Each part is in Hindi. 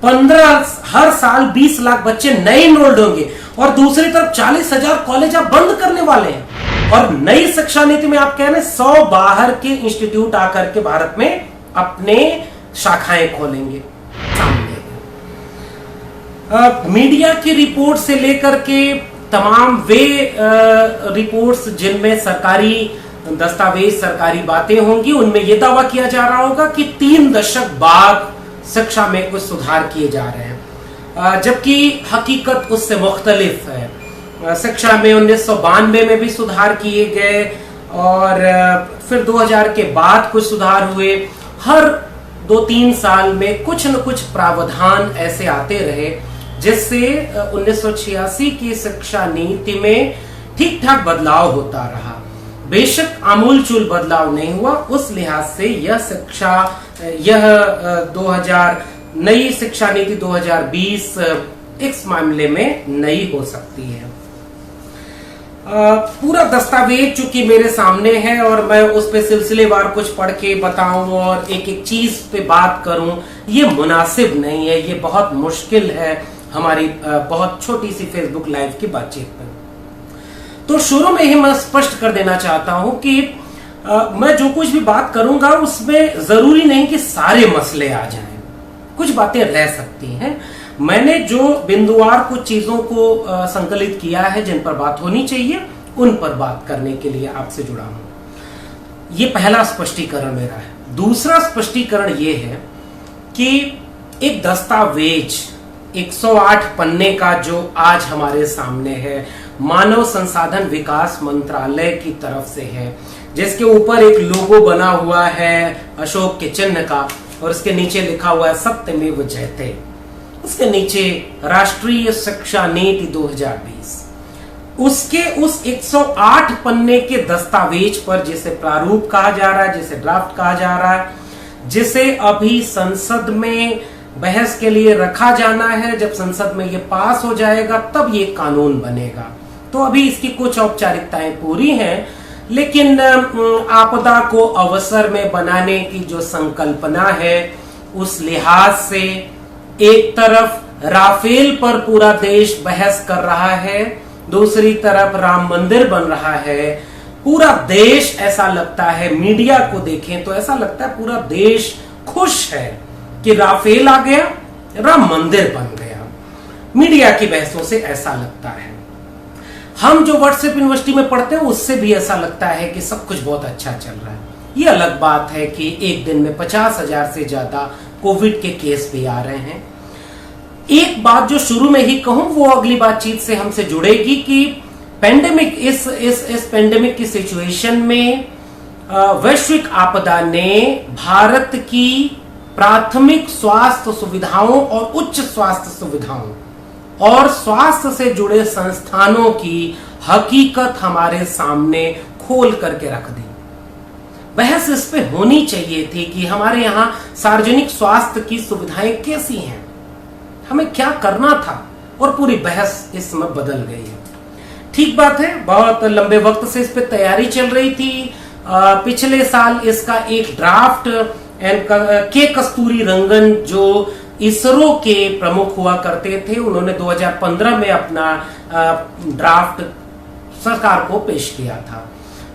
हर साल 20 लाख बच्चे नए इनरोल्ड होंगे और दूसरी तरफ 40,000 कॉलेज आप बंद करने वाले हैं। और नई शिक्षा नीति में आप कह रहे हैं 100 बाहर के इंस्टीट्यूट आकर के भारत में अपने शाखाएं खोलेंगे। मीडिया की रिपोर्ट से लेकर के तमाम वे रिपोर्ट्स जिनमें सरकारी दस्तावेज, सरकारी बातें होंगी, उनमें यह दावा किया जा रहा होगा कि 3 दशक बाद शिक्षा में कुछ सुधार किए जा रहे हैं, जबकि हकीकत उससे मुख्तलिफ है। शिक्षा में 1992 में भी सुधार किए गए और फिर 2000 के बाद कुछ सुधार हुए। हर 2-3 साल में कुछ न कुछ प्रावधान ऐसे आते रहे जिससे 1986 की शिक्षा नीति में ठीक ठाक बदलाव होता रहा। बेशक आमूलचूल बदलाव नहीं हुआ, उस लिहाज से यह 2000 नई शिक्षा नीति 2020 इस मामले में नई हो सकती है। पूरा दस्तावेज चूंकि मेरे सामने है और मैं उस पे सिलसिलेवार कुछ पढ़ के बताऊं और एक एक चीज पे बात करूं, ये मुनासिब नहीं है, ये बहुत मुश्किल है हमारी बहुत छोटी सी फेसबुक लाइव की बातचीत में। तो शुरू में ही मैं स्पष्ट कर देना चाहता हूं कि मैं जो कुछ भी बात करूंगा उसमें जरूरी नहीं कि सारे मसले आ जाएं, कुछ बातें रह सकती हैं। मैंने जो बिंदुवार कुछ चीजों को संकलित किया है जिन पर बात होनी चाहिए, उन पर बात करने के लिए आपसे जुड़ा हूं। ये पहला स्पष्टीकरण मेरा है। दूसरा स्पष्टीकरण ये है कि एक दस्तावेज 108 पन्ने का जो आज हमारे सामने है, मानव संसाधन विकास मंत्रालय की तरफ से है, जिसके ऊपर एक लोगो बना हुआ है अशोक के चिन्ह का और उसके नीचे लिखा हुआ है सत्यमेव जयते। उसके नीचे राष्ट्रीय शिक्षा नीति 2020। उसके उस 108 पन्ने के दस्तावेज पर, जिसे प्रारूप कहा जा रहा है, जिसे ड्राफ्ट कहा जा रहा है, जिसे अभी संसद में बहस के लिए रखा जाना है, जब संसद में ये पास हो जाएगा तब ये कानून बनेगा। तो अभी इसकी कुछ औपचारिकताएं पूरी हैं, लेकिन आपदा को अवसर में बनाने की जो संकल्पना है, उस लिहाज से एक तरफ राफेल पर पूरा देश बहस कर रहा है, दूसरी तरफ राम मंदिर बन रहा है। पूरा देश, ऐसा लगता है, मीडिया को देखें तो ऐसा लगता है पूरा देश खुश है कि राफेल आ गया, राम मंदिर बन गया। मीडिया की बहसों से ऐसा लगता है। हम जो व्हाट्सएप यूनिवर्सिटी में पढ़ते हैं उससे भी ऐसा लगता है कि सब कुछ बहुत अच्छा चल रहा है। ये अलग बात है कि एक दिन में 50,000 से ज्यादा कोविड के केस भी आ रहे हैं। एक बात जो शुरू में ही कहूं वो अगली बातचीत से हमसे जुड़ेगी कि पेंडेमिक, इस पेंडेमिक की सिचुएशन में वैश्विक आपदा ने भारत की प्राथमिक स्वास्थ्य सुविधाओं और उच्च स्वास्थ्य सुविधाओं और स्वास्थ्य से जुड़े संस्थानों की हकीकत हमारे सामने खोल करके रख दी। बहस इस पे होनी चाहिए थी कि हमारे यहां सार्वजनिक स्वास्थ्य की सुविधाएं कैसी हैं, हमें क्या करना था, और पूरी बहस इस समय बदल गई है। ठीक बात है, बहुत लंबे वक्त से इस पे तैयारी चल रही थी। पिछले साल इसका एक ड्राफ्ट के कस्तूरी रंगन जो इसरो के प्रमुख हुआ करते थे, उन्होंने 2015 में अपना ड्राफ्ट सरकार को पेश किया था।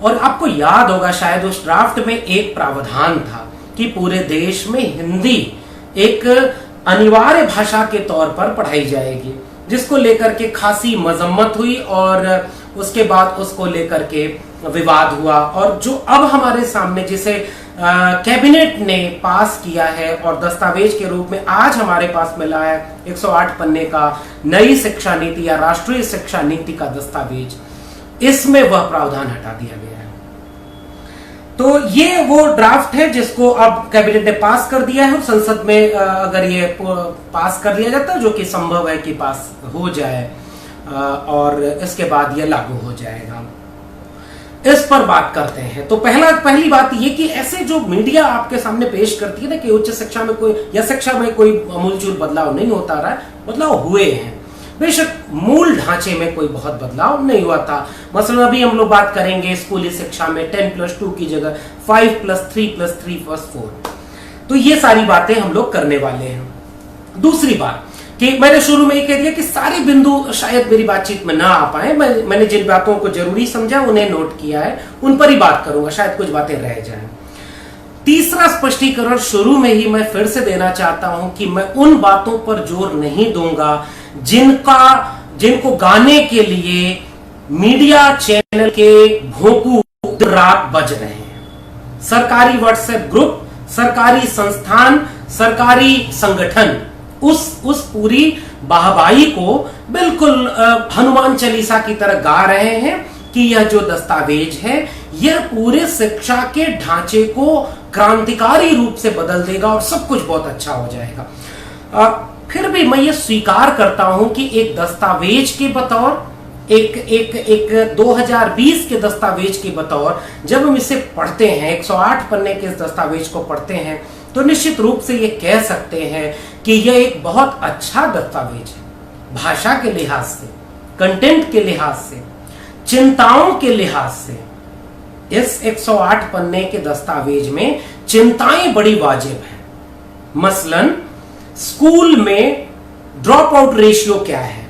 और आपको याद होगा शायद उस ड्राफ्ट में एक प्रावधान था कि पूरे देश में हिंदी एक अनिवार्य भाषा के तौर पर पढ़ाई जाएगी, जिसको लेकर के खासी मजम्मत हुई और उसके बाद उसको लेकर के विवाद हुआ। और जो अब हमारे सामने, जिसे कैबिनेट ने पास किया है और दस्तावेज के रूप में आज हमारे पास मिला है 108 पन्ने का नई शिक्षा नीति या राष्ट्रीय शिक्षा नीति का दस्तावेज, इसमें वह प्रावधान हटा दिया गया है। तो ये वो ड्राफ्ट है जिसको अब कैबिनेट ने पास कर दिया है। संसद में अगर ये पास कर लिया जाता है, जो कि संभव है कि पास हो जाए, और इसके बाद ये लागू हो जाएगा। इस पर बात करते हैं। तो पहली बात ये कि ऐसे जो मीडिया आपके सामने पेश करती है ना कि उच्च शिक्षा में कोई या शिक्षा में कोई अमूलचूल बदलाव नहीं होता रहा है, बदलाव हुए हैं। बेशक मूल ढांचे में कोई बहुत बदलाव नहीं हुआ था। मसलन अभी हम लोग बात करेंगे स्कूली शिक्षा में 10+2 की जगह 5+3+3+4। तो ये सारी बातें हम लोग करने वाले हैं। दूसरी बात कि मैंने शुरू में ही कह दिया कि सारे बिंदु शायद मेरी बातचीत में ना आ पाए, मैंने जिन बातों को जरूरी समझा उन्हें नोट किया है, उन पर ही बात करूंगा, शायद कुछ बातें रह जाएं। तीसरा स्पष्टीकरण शुरू में ही मैं फिर से देना चाहता हूं कि मैं उन बातों पर जोर नहीं दूंगा जिनको गाने के लिए मीडिया चैनल के भोंपू रात बज रहे हैं। सरकारी व्हाट्सएप ग्रुप, सरकारी संस्थान, सरकारी संगठन उस पूरी वाहवाही को बिल्कुल हनुमान चालीसा की तरह गा रहे हैं कि यह जो दस्तावेज है यह पूरे शिक्षा के ढांचे को क्रांतिकारी रूप से बदल देगा और सब कुछ बहुत अच्छा हो जाएगा। फिर भी मैं ये स्वीकार करता हूं कि एक दस्तावेज के बतौर, एक 2020 के दस्तावेज के बतौर जब हम इसे पढ़ते हैं, 108 पन्ने के इस दस्तावेज को पढ़ते हैं, तो निश्चित रूप से ये कह सकते हैं कि यह एक बहुत अच्छा दस्तावेज है। भाषा के लिहाज से, कंटेंट के लिहाज से, चिंताओं के लिहाज से इस 108 पन्ने के दस्तावेज में चिंताएं बड़ी वाजिब हैं। मसलन स्कूल में ड्रॉप आउट रेशियो क्या है,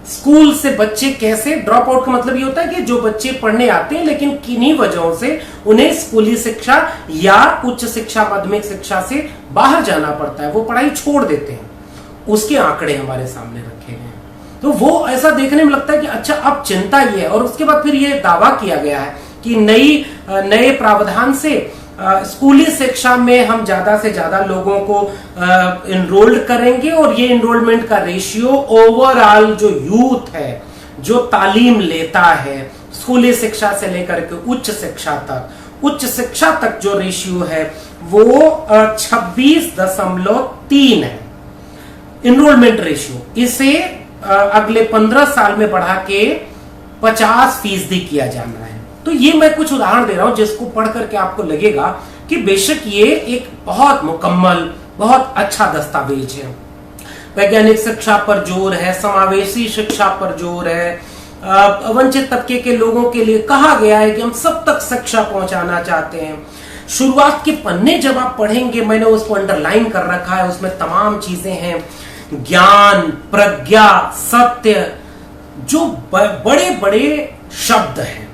स्कूल से बच्चे कैसे, ड्रॉप आउट का मतलब ये होता है कि जो बच्चे पढ़ने आते हैं लेकिन किन्हीं वजहों से उन्हें स्कूली शिक्षा या उच्च शिक्षा, माध्यमिक शिक्षा से बाहर जाना पड़ता है, वो पढ़ाई छोड़ देते हैं, उसके आंकड़े हमारे सामने रखे गए हैं। तो वो ऐसा देखने में लगता है कि अच्छा अब चिंता ये है। और उसके बाद फिर ये दावा किया गया है कि नए प्रावधान से स्कूली शिक्षा में हम ज्यादा से ज्यादा लोगों को इनरोल्ड करेंगे और ये इनरोलमेंट का रेशियो ओवरऑल जो यूथ है, जो तालीम लेता है स्कूली शिक्षा से लेकर के उच्च शिक्षा तक जो रेशियो है वो 26.3 है इनरोलमेंट रेशियो। इसे अगले 15 साल में बढ़ा के 50% किया जाना है। तो ये मैं कुछ उदाहरण दे रहा हूं जिसको पढ़ करके आपको लगेगा कि बेशक ये एक बहुत मुकम्मल, बहुत अच्छा दस्तावेज है। वैज्ञानिक शिक्षा पर जोर है, समावेशी शिक्षा पर जोर है, वंचित तबके के लोगों के लिए कहा गया है कि हम सब तक शिक्षा पहुंचाना चाहते हैं। शुरुआत के पन्ने जब आप पढ़ेंगे, मैंने उसको अंडरलाइन कर रखा है, उसमें तमाम चीजें हैं, ज्ञान, प्रज्ञा, सत्य, जो बड़े बड़े शब्द हैं,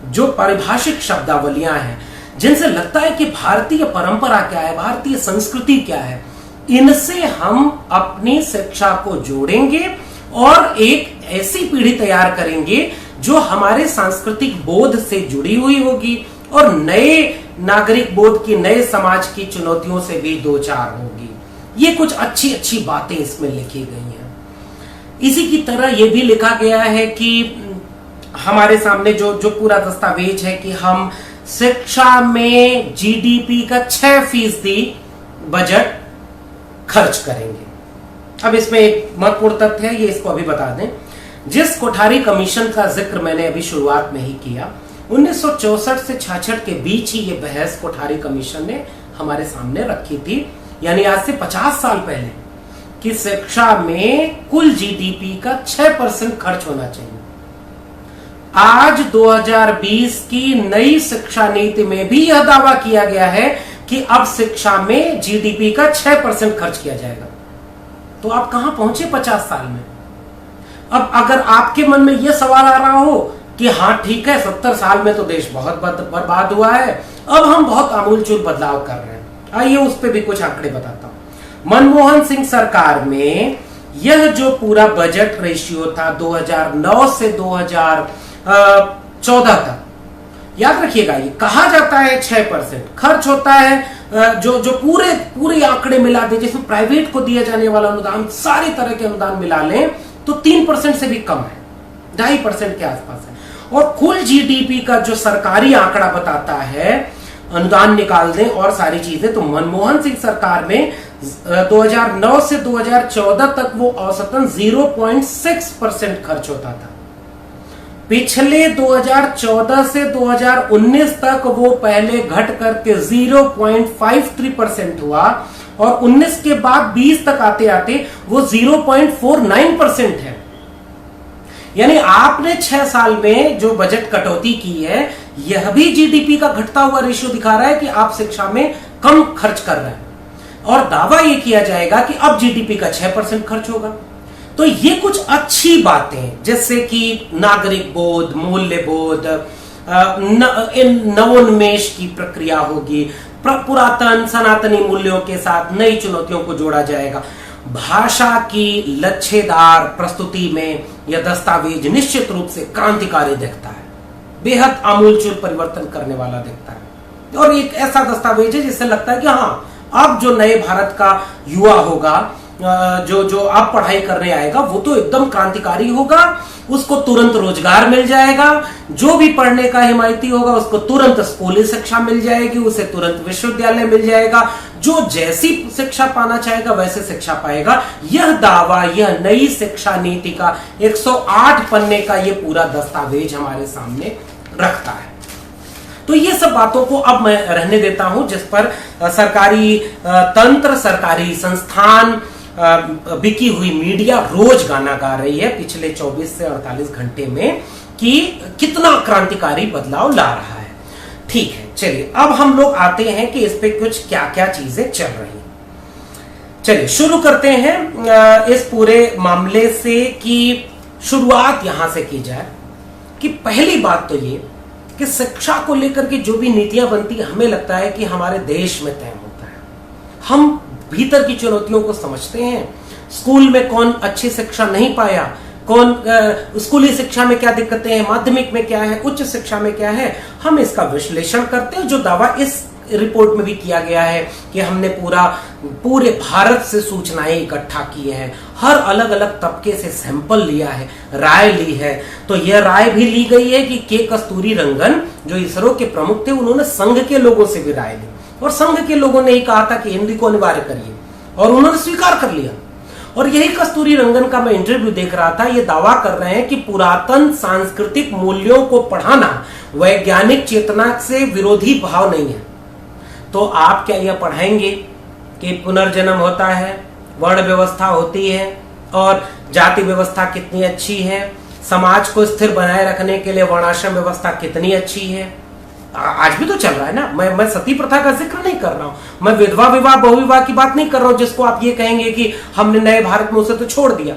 जो पारिभाषिक शब्दावलियां हैं, जिनसे लगता है कि भारतीय परंपरा क्या है, भारतीय संस्कृति क्या है, इनसे हम अपनी शिक्षा को जोड़ेंगे और एक ऐसी पीढ़ी तैयार करेंगे जो हमारे सांस्कृतिक बोध से जुड़ी हुई होगी और नए नागरिक बोध की, नए समाज की चुनौतियों से भी दो चार होगी। ये कुछ अच्छी अच्छी बातें इसमें लिखी गई हैं। इसी की तरह यह भी लिखा गया है कि हमारे सामने जो पूरा दस्तावेज है कि हम शिक्षा में जीडीपी का 6% बजट खर्च करेंगे। अब इसमें एक महत्वपूर्ण तथ्य है, ये इसको अभी बता दें। जिस कोठारी कमीशन का जिक्र मैंने अभी शुरुआत में ही किया, 1964 से 66 के बीच ही ये बहस कोठारी कमीशन ने हमारे सामने रखी थी, यानी आज से 50 साल पहले, कि शिक्षा में कुल जीडीपी का 6% खर्च होना चाहिए। आज 2020 की नई शिक्षा नीति में भी यह दावा किया गया है कि अब शिक्षा में जीडीपी का 6% खर्च किया जाएगा। तो आप कहां पहुंचे 50 साल में? अब अगर आपके मन में यह सवाल आ रहा हो कि हाँ ठीक है, 70 साल में तो देश बहुत बर्बाद हुआ है, अब हम बहुत आमूलचूल बदलाव कर रहे हैं, आइए उस पर भी कुछ आंकड़े बताता हूं। मनमोहन सिंह सरकार में यह जो पूरा बजट रेशियो था 2009 से 2014 तक, याद रखिएगा, ये कहा जाता है 6% खर्च होता है, जो पूरे आंकड़े मिला दे, जिसमें प्राइवेट को दिया जाने वाला अनुदान, सारी तरह के अनुदान मिला लें तो 3% से भी कम है, 2.5% के आसपास है। और कुल जीडीपी का जो सरकारी आंकड़ा बताता है, अनुदान निकाल दें और सारी चीजें, तो मनमोहन सिंह सरकार में 2009 से 2014 तक वो औसतन 0.6% खर्च होता था। पिछले 2014 से 2019 तक वो पहले घट करके 0.53% हुआ और 19 के बाद 20 तक आते आते वो 0.49% है। यानी आपने 6 साल में जो बजट कटौती की है, यह भी जीडीपी का घटता हुआ रेशियो दिखा रहा है कि आप शिक्षा में कम खर्च कर रहे हैं। और दावा ये किया जाएगा कि अब जीडीपी का 6% खर्च होगा। तो ये कुछ अच्छी बातें, जैसे कि नागरिक बोध, मूल्य बोध, नवोन्मेष की प्रक्रिया होगी, पुरातन सनातनी मूल्यों के साथ नई चुनौतियों को जोड़ा जाएगा। भाषा की लच्छेदार प्रस्तुति में यह दस्तावेज निश्चित रूप से क्रांतिकारी दिखता है, बेहद आमूलचूल परिवर्तन करने वाला दिखता है, और एक ऐसा दस्तावेज है जिससे लगता है कि हाँ, अब जो नए भारत का युवा होगा, जो अब पढ़ाई करने आएगा, वो तो एकदम क्रांतिकारी होगा, उसको तुरंत रोजगार मिल जाएगा, जो भी पढ़ने का हिमायती होगा उसको तुरंत स्कूली शिक्षा मिल जाएगी, उसे तुरंत विश्वविद्यालय मिल जाएगा, जो जैसी शिक्षा पाना चाहेगा वैसे शिक्षा पाएगा। यह दावा, यह नई शिक्षा नीति का 108 पन्ने का ये पूरा दस्तावेज हमारे सामने रखता है। तो ये सब बातों को अब मैं रहने देता हूं, जिस पर सरकारी तंत्र, सरकारी संस्थान, बिकी हुई मीडिया रोज गाना गा रही है पिछले 24 से 48 घंटे में कि कितना क्रांतिकारी बदलाव ला रहा है। ठीक है, चलिए अब हम लोग आते हैं कि इस पे कुछ क्या क्या चीजें चल रही हैं। चलिए शुरू करते हैं इस पूरे मामले से कि शुरुआत यहां से की जाए कि पहली बात तो ये कि शिक्षा को लेकर के जो भी नीतियां बनती है, हमें लगता है कि हमारे देश में तय होता है। हम भीतर की चुनौतियों को समझते हैं, स्कूल में कौन अच्छी शिक्षा नहीं पाया, कौन स्कूली शिक्षा में क्या दिक्कतें हैं, माध्यमिक में क्या है, उच्च शिक्षा में क्या है, हम इसका विश्लेषण करते हैं। जो दावा इस रिपोर्ट में भी किया गया है कि हमने पूरे भारत से सूचनाएं इकट्ठा की हैं, हर अलग अलग तबके से सैंपल लिया है, राय ली है। तो यह राय भी ली गई है कि के कस्तूरी रंगन जो इसरो के प्रमुख थे, उन्होंने संघ के लोगों से भी राय ली, और संघ के लोगों ने ही कहा था कि हिंदी को अनिवार्य करिए, और उन्होंने स्वीकार कर लिया। और यही कस्तूरी रंगन का मैं इंटरव्यू देख रहा था, ये दावा कर रहे हैं कि पुरातन सांस्कृतिक मूल्यों को पढ़ाना वैज्ञानिक चेतना से विरोधी भाव नहीं है। तो आप क्या यह पढ़ाएंगे कि पुनर्जन्म होता है, वर्ण व्यवस्था होती है, और जाति व्यवस्था कितनी अच्छी है, समाज को स्थिर बनाए रखने के लिए वर्णाश्रम व्यवस्था कितनी अच्छी है? आज भी तो चल रहा है ना। मैं सती प्रथा का जिक्र नहीं कर रहा हूं, मैं विधवा विवाह, बहुविवाह की बात नहीं कर रहा हूं, जिसको आप ये कहेंगे कि हमने नए भारत में उसे तो छोड़ दिया।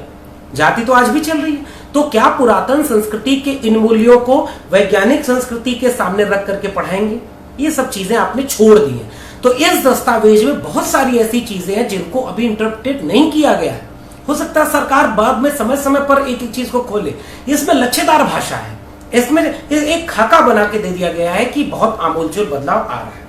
जाति तो आज भी चल रही है। तो क्या पुरातन संस्कृति के इन मूल्यों को वैज्ञानिक संस्कृति के सामने रख करके पढ़ाएंगे? ये सब चीजें आपने छोड़ दी हैं। तो इस दस्तावेज में बहुत सारी ऐसी चीजें हैं जिनको अभी इंटरप्रेट नहीं किया गया है। हो सकता है सरकार बाद में समय समय पर एक एक चीज को खोले। इसमें लच्छेदार भाषा है, इसमें एक खाका बना के दे दिया गया है कि बहुत आमूलचूल बदलाव आ रहा है।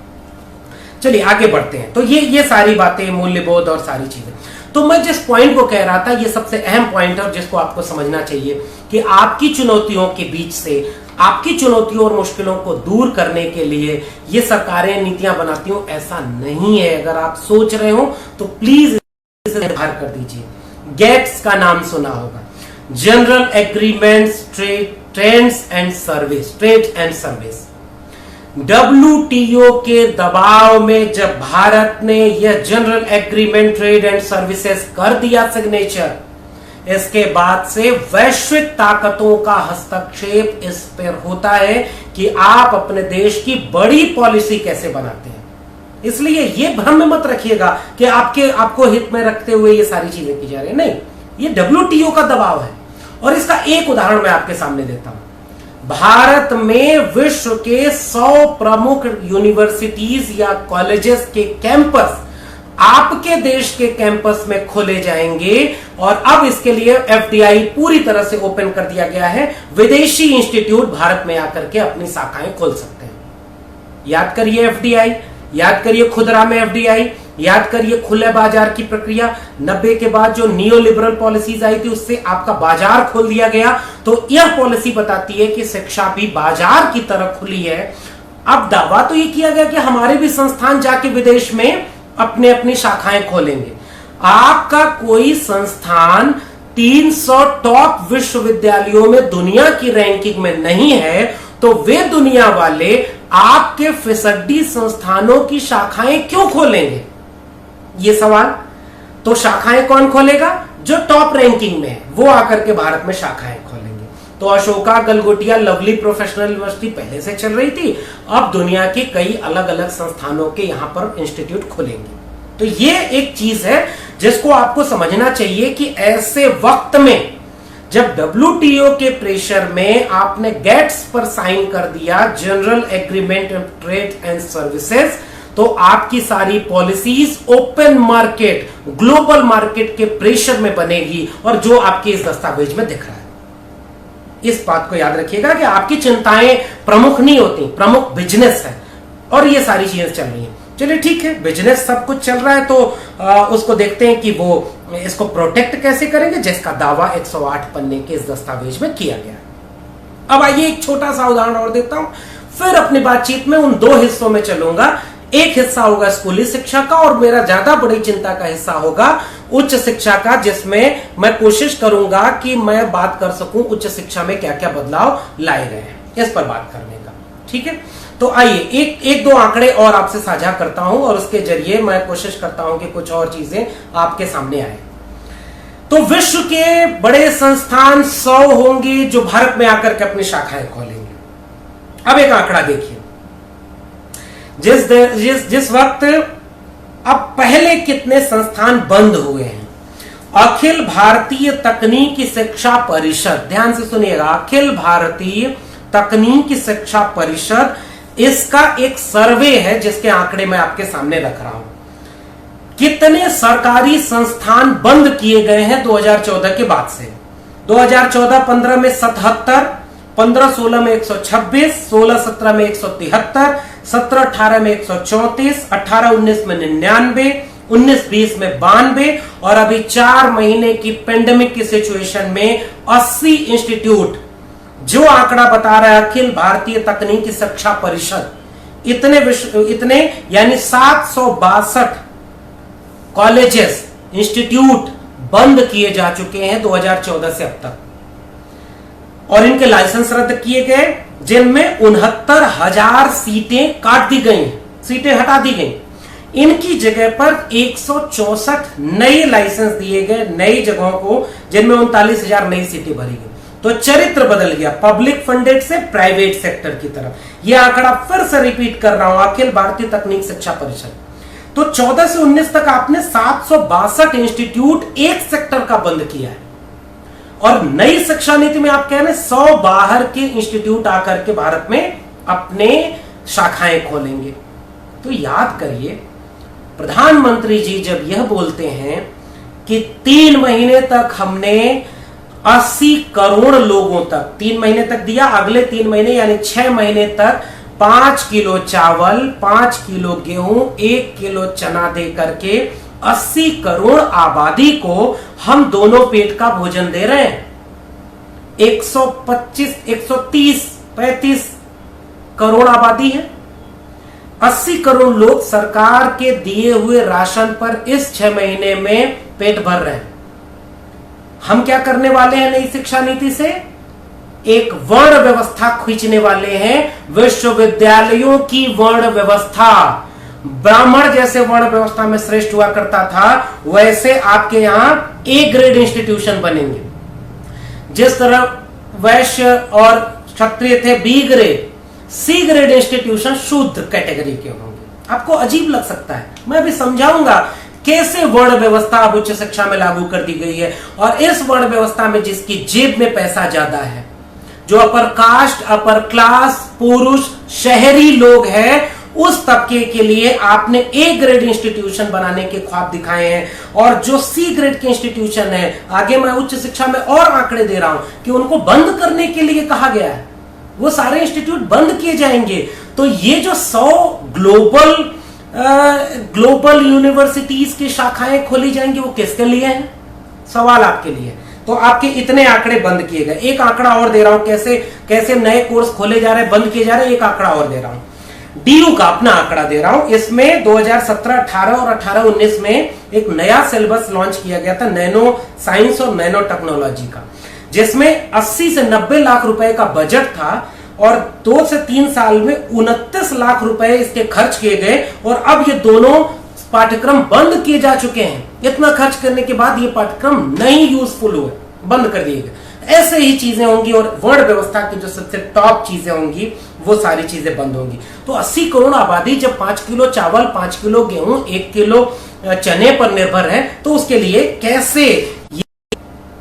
चलिए आगे बढ़ते हैं। तो ये सारी बातें, मूल्यबोध और सारी चीजें। तो मैं जिस पॉइंट को कह रहा था, ये सबसे अहम पॉइंट है जिसको आपको समझना चाहिए कि आपकी चुनौतियों के बीच से, आपकी चुनौतियों और मुश्किलों को दूर करने के लिए ये सरकारें नीतियां बनाती हो, ऐसा नहीं है। अगर आप सोच रहे हो तो प्लीज इसे निर्धार कर दीजिए। गेट्स का नाम सुना होगा, general agreements trades and service. WTO के दबाव में जब भारत ने यह general agreement trade and services कर दिया सिग्नेचर, इसके बाद से वैश्विक ताकतों का हस्तक्षेप इस पर होता है कि आप अपने देश की बड़ी पॉलिसी कैसे बनाते हैं। इसलिए ये भ्रम में मत रखिएगा कि आपको हित में रखते हुए ये सारी चीजें की जा रही है। नहीं, ये WTO का दबाव है। और इसका एक उदाहरण मैं आपके सामने देता हूं। भारत में विश्व के 100 प्रमुख यूनिवर्सिटीज या कॉलेजेस के कैंपस आपके देश के कैंपस में खोले जाएंगे, और अब इसके लिए FDI पूरी तरह से ओपन कर दिया गया है। विदेशी इंस्टीट्यूट भारत में आकर के अपनी शाखाएं खोल सकते हैं। याद करिए FDI, याद करिए खुदरा में FDI, याद करिए खुले बाजार की प्रक्रिया। 90 के बाद जो नियो लिबरल पॉलिसीज आई थी, उससे आपका बाजार खोल दिया गया। तो यह पॉलिसी बताती है कि शिक्षा भी बाजार की तरह खुली है। अब दावा तो ये किया गया कि हमारे भी संस्थान जाके विदेश में अपने अपनी शाखाएं खोलेंगे। आपका कोई संस्थान 300 टॉप विश्वविद्यालयों में दुनिया की रैंकिंग में नहीं है, तो वे दुनिया वाले आपके फिसड्डी संस्थानों की शाखाएं क्यों खोलेंगे? ये सवाल। तो शाखाएं कौन खोलेगा? जो टॉप रैंकिंग में है, वो आकर के भारत में शाखाएं खोलेंगे। तो Ashoka, Galgotia, lovely professional university पहले से चल रही थी, अब दुनिया के कई अलग अलग संस्थानों के यहां पर इंस्टीट्यूट खुलेंगे। तो ये एक चीज है जिसको आपको समझना चाहिए कि ऐसे वक्त में जब WTO के प्रेशर में आपने गेट्स पर साइन कर दिया, general agreement on trade and services, तो आपकी सारी policies open market, global market के प्रेशर में बनेगी, और जो आपके इस दस्तावेज में दिख रहा है। इस बात को याद रखिएगा कि आपकी चिंताएं प्रमुख नहीं होती, प्रमुख बिजनेस है, और ये सारी चीजें चल रही हैं। चलिए ठीक है, बिजनेस सब कुछ चल रहा है, तो उसको देखते हैं कि वो इसको प्रोटेक्ट कैसे करेंगे, जिसका दावा 108 पन्ने के इस दस्तावेज में किया गया है। अब आइए एक छोटा सा उदाहरण और देता हूं, फिर अपनी बातचीत में उन दो हिस्सों में चलूंगा। एक हिस्सा होगा स्कूली शिक्षा का, और मेरा ज्यादा बड़ी चिंता का हिस्सा होगा उच्च शिक्षा का, जिसमें मैं कोशिश करूंगा कि मैं बात कर सकूं उच्च शिक्षा में क्या क्या बदलाव लाए गए हैं, इस पर बात करने का। ठीक है, तो आइए एक दो आंकड़े और आपसे साझा करता हूं, और उसके जरिए मैं कोशिश करता हूं कि कुछ और चीजें आपके सामने आए। तो विश्व के बड़े संस्थान 100 होंगे जो भारत में आकर के अपनी शाखाएं खोलेंगे। अब एक आंकड़ा देखिए, जिस वक्त अब पहले कितने संस्थान बंद हुए हैं। अखिल भारतीय तकनीकी शिक्षा परिषद, ध्यान से सुनिएगा, अखिल भारतीय तकनीकी शिक्षा परिषद, इसका एक सर्वे है जिसके आंकड़े मैं आपके सामने रख रहा हूं। कितने सरकारी संस्थान बंद किए गए हैं 2014 के बाद से। 2014-15 में 77, 15-16 में 126, 16-17 में 173, 17-18 में 134, 18-19 में 99, 19-20 में 92, और अभी 4 महीने की पेंडेमिक की सिचुएशन में 80 इंस्टीट्यूट, जो आंकड़ा बता रहा है अखिल भारतीय तकनीकी शिक्षा परिषद, इतने यानी 762 कॉलेजेस, इंस्टीट्यूट बंद किए जा चुके हैं 2014 से अब तक, और इनके लाइसेंस रद्द किए गए, जिनमें 69,000 सीटें काट दी गई, सीटें हटा दी गई। इनकी जगह पर 164 नए लाइसेंस दिए गए नई जगहों को, जिनमें 39,000 नई सीटें भरी गई। तो चरित्र बदल गया पब्लिक फंडेड से प्राइवेट सेक्टर की तरफ। यह आंकड़ा फिर से रिपीट कर रहा हूं, अखिल भारतीय तकनीक शिक्षा परिषद। तो 14 से 19 तक आपने 762 इंस्टीट्यूट एक सेक्टर का बंद किया है, और नई शिक्षा नीति में आप कह रहे हैं 100 बाहर के इंस्टीट्यूट आकर के भारत में अपने शाखाएं खोलेंगे। तो याद करिए, प्रधानमंत्री जी जब यह बोलते हैं कि 3 महीने तक हमने 80 करोड़ लोगों तक, 3 महीने तक दिया, अगले 3 महीने यानी 6 महीने तक 5 किलो चावल, 5 किलो गेहूं, 1 किलो चना दे करके 80 करोड़ आबादी को हम दोनों पेट का भोजन दे रहे हैं। 125, 130, 35 करोड़ आबादी है। 80 करोड़ लोग सरकार के दिए हुए राशन पर इस 6 महीने में पेट भर रहे हैं। हम क्या करने वाले हैं नई शिक्षा नीति से? एक वर्ण व्यवस्था खींचने वाले हैं, विश्वविद्यालयों की वर्ण व्यवस्था। ब्राह्मण जैसे वर्ण व्यवस्था में श्रेष्ठ हुआ करता था, वैसे आपके यहां ए ग्रेड इंस्टीट्यूशन बनेंगे। जिस तरह वैश्य और क्षत्रिय थे B grade, C grade institution शूद्र कैटेगरी के होंगे। आपको अजीब लग सकता है, मैं भी समझाऊंगा कैसे वर्ण व्यवस्था अब उच्च शिक्षा में लागू कर दी गई है। और इस वर्ण व्यवस्था में जिसकी जेब में पैसा ज्यादा है, जो अपर कास्ट, अपर क्लास, पुरुष, शहरी लोग हैं, उस तबके के लिए आपने ए ग्रेड इंस्टीट्यूशन बनाने के ख्वाब दिखाए हैं। और जो सी ग्रेड के इंस्टीट्यूशन है, आगे मैं उच्च शिक्षा में और आंकड़े दे रहा हूं कि उनको बंद करने के लिए कहा गया है, वो सारे इंस्टीट्यूट बंद किए जाएंगे। तो ये जो 100 ग्लोबल यूनिवर्सिटीज की शाखाएं खोली जाएंगी, वो किसके लिए है? सवाल आपके लिए। तो आपके इतने आंकड़े बंद किए गए। एक आंकड़ा और दे रहा हूं, कैसे कैसे नए कोर्स खोले जा रहे हैं, बंद किए जा रहे हैं। एक आंकड़ा और दे रहा हूं, डीयू का अपना आंकड़ा दे रहा हूं। इसमें 2017-18 और 18-19 में एक नया सिलेबस लॉन्च किया गया था, नैनो साइंस और नैनो टेक्नोलॉजी का, जिसमें 80 से 90 लाख रुपए का बजट था, और 2 से 3 साल में 29 लाख रुपए इसके खर्च किए गए। और अब ये दोनों पाठ्यक्रम बंद किए जा चुके हैं। इतना खर्च करने के बाद ये पाठ्यक्रम नहीं यूजफुल हुए, बंद कर दिए गए। ऐसे ही चीजें होंगी, और वर्ण व्यवस्था की जो सबसे टॉप चीजें होंगी वो सारी चीजें बंद होंगी। तो 80 करोड़ आबादी जब 5 किलो चावल, 5 किलो गेहूं, 1 किलो चने पर निर्भर है, तो उसके लिए कैसे।